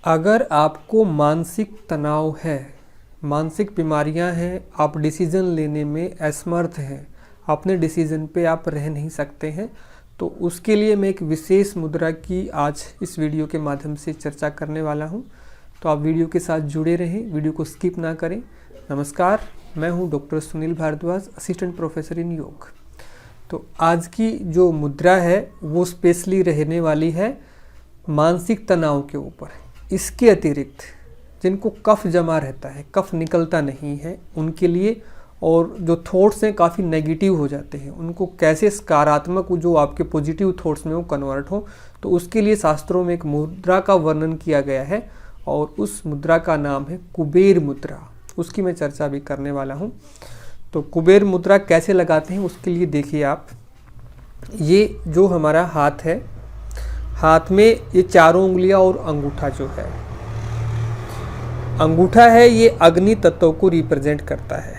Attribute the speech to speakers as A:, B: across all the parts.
A: अगर आपको मानसिक तनाव है, मानसिक बीमारियां हैं, आप डिसीज़न लेने में असमर्थ हैं, अपने डिसीज़न पे आप रह नहीं सकते हैं, तो उसके लिए मैं एक विशेष मुद्रा की आज इस वीडियो के माध्यम से चर्चा करने वाला हूं। तो आप वीडियो के साथ जुड़े रहें, वीडियो को स्किप ना करें। नमस्कार, मैं हूं doctor Sunil Bhardwaj, assistant professor in yoga. तो आज की जो मुद्रा है वो स्पेशली रहने वाली है मानसिक तनाव के ऊपर। इसके अतिरिक्त जिनको कफ जमा रहता है, कफ निकलता नहीं है, उनके लिए, और जो थॉट्स हैं काफ़ी नेगेटिव हो जाते हैं, उनको कैसे सकारात्मक जो आपके पॉजिटिव थॉट्स में वो कन्वर्ट हो, तो उसके लिए शास्त्रों में एक मुद्रा का वर्णन किया गया है और उस मुद्रा का नाम है कुबेर मुद्रा। उसकी मैं चर्चा भी करने वाला हूँ। तो कुबेर मुद्रा कैसे लगाते हैं उसके लिए देखिए आप, ये जो हमारा हाथ है, हाथ में ये चारों उंगलियां और अंगूठा जो है, अंगूठा है ये अग्नि तत्व को रिप्रेजेंट करता है।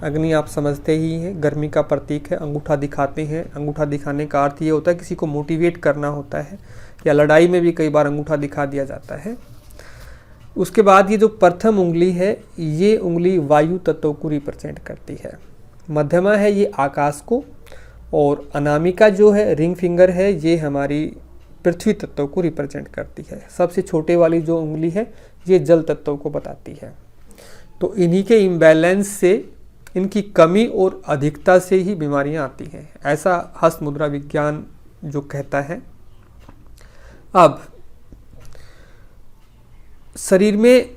A: अग्नि आप समझते ही हैं, गर्मी का प्रतीक है। अंगूठा दिखाते हैं, अंगूठा दिखाने का अर्थ ये होता है किसी को मोटिवेट करना होता है, या लड़ाई में भी कई बार अंगूठा दिखा दिया जाता है। उसके बाद ये जो प्रथम उंगली है, ये उंगली वायु तत्व को रिप्रेजेंट करती है। मध्यमा है ये आकाश को, और अनामिका जो है, रिंग फिंगर है, ये हमारी पृथ्वी तत्व को रिप्रेजेंट करती है। सबसे छोटे वाली जो उंगली है ये जल तत्व को बताती है। तो इन्हीं के इम्बैलेंस से, इनकी कमी और अधिकता से ही बीमारियां आती हैं, ऐसा हस्त मुद्रा विज्ञान जो कहता है। अब शरीर में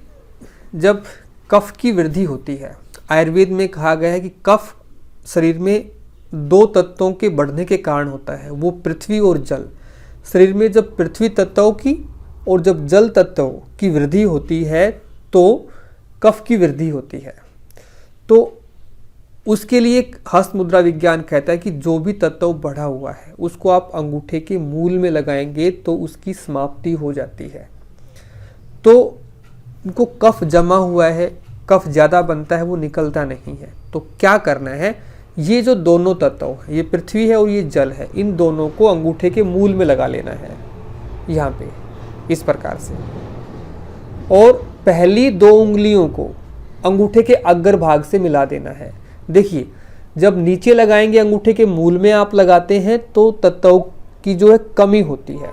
A: जब कफ की वृद्धि होती है, आयुर्वेद में कहा गया है कि कफ शरीर में दो तत्वों के बढ़ने के कारण होता है, वो पृथ्वी और जल। शरीर में जब पृथ्वी तत्वों की और जब जल तत्वों की वृद्धि होती है तो कफ की वृद्धि होती है। तो उसके लिए एक हस्त मुद्रा विज्ञान कहता है कि जो भी तत्व बढ़ा हुआ है उसको आप अंगूठे के मूल में लगाएंगे तो उसकी समाप्ति हो जाती है। तो इनको कफ जमा हुआ है, कफ ज़्यादा बनता है, वो निकलता नहीं है। तो क्या करना है, ये जो दोनों तत्व हैं, ये पृथ्वी है और ये जल है, इन दोनों को अंगूठे के मूल में लगा लेना है, यहाँ पे इस प्रकार से। और पहली दो उंगलियों को अंगूठे के अग्र भाग से मिला देना है। देखिए, जब नीचे लगाएंगे अंगूठे के मूल में आप लगाते हैं तो तत्व की जो है कमी होती है,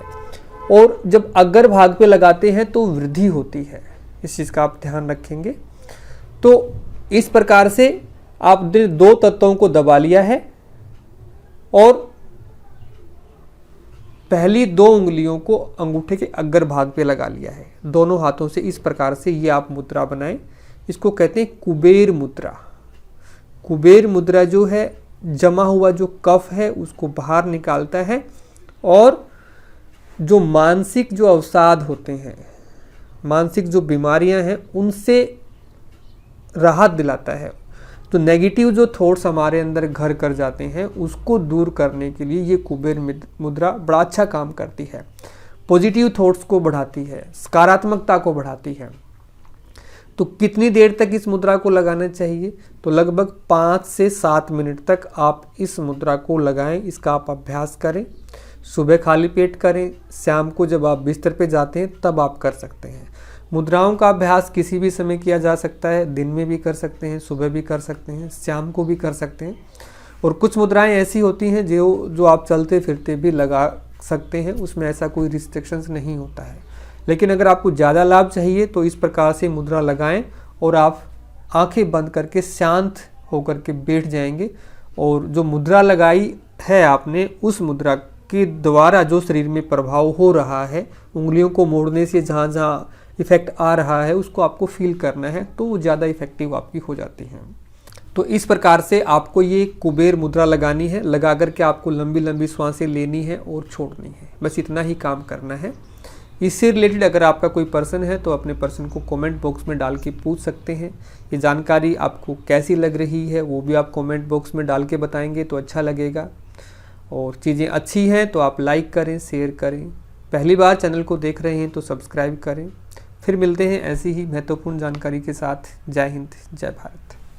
A: और जब अग्र भाग पे लगाते हैं तो वृद्धि होती है। इस चीज़ का आप ध्यान रखेंगे। तो इस प्रकार से आपने दो तत्वों को दबा लिया है और पहली दो उंगलियों को अंगूठे के अग्र भाग पे लगा लिया है दोनों हाथों से। इस प्रकार से ये आप मुद्रा बनाएं। इसको कहते हैं कुबेर मुद्रा। कुबेर मुद्रा जो है, जमा हुआ जो कफ है उसको बाहर निकालता है, और जो मानसिक जो अवसाद होते हैं, मानसिक जो बीमारियां हैं, उनसे राहत दिलाता है। तो नेगेटिव जो थॉट्स हमारे अंदर घर कर जाते हैं उसको दूर करने के लिए ये कुबेर मुद्रा बड़ा अच्छा काम करती है। पॉजिटिव थॉट्स को बढ़ाती है, सकारात्मकता को बढ़ाती है। तो कितनी देर तक इस मुद्रा को लगाना चाहिए, तो लगभग 5 से 7 मिनट तक आप इस मुद्रा को लगाएं। इसका आप अभ्यास करें। सुबह खाली पेट करें, शाम को जब आप बिस्तर पे जाते हैं तब आप कर सकते हैं। मुद्राओं का अभ्यास किसी भी समय किया जा सकता है, दिन में भी कर सकते हैं, सुबह भी कर सकते हैं, शाम को भी कर सकते हैं। और कुछ मुद्राएं ऐसी होती हैं जो आप चलते फिरते भी लगा सकते हैं, उसमें ऐसा कोई रिस्ट्रिक्शंस नहीं होता है। लेकिन अगर आपको ज़्यादा लाभ चाहिए तो इस प्रकार से मुद्रा लगाएं और आप आंखें बंद करके शांत होकर के बैठ जाएंगे, और जो मुद्रा लगाई है आपने, उस मुद्रा के द्वारा जो शरीर में प्रभाव हो रहा है, उंगलियों को मोड़ने से जहाँ जहाँ इफेक्ट आ रहा है उसको आपको फील करना है, तो वो ज़्यादा इफेक्टिव आपकी हो जाती हैं। तो इस प्रकार से आपको ये कुबेर मुद्रा लगानी है। लगा करके आपको लंबी लंबी सांसें लेनी है और छोड़नी है, बस इतना ही काम करना है। इससे रिलेटेड अगर आपका कोई पर्सन है तो अपने पर्सन को कमेंट बॉक्स में डाल के पूछ सकते हैं। ये जानकारी आपको कैसी लग रही है वो भी आप कमेंट बॉक्स में डाल के बताएंगे तो अच्छा लगेगा। और चीज़ें अच्छी हैं तो आप लाइक करें, शेयर करें। पहली बार चैनल को देख रहे हैं तो सब्सक्राइब करें। फिर मिलते हैं ऐसी ही महत्वपूर्ण जानकारी के साथ। जय हिंद, जय भारत।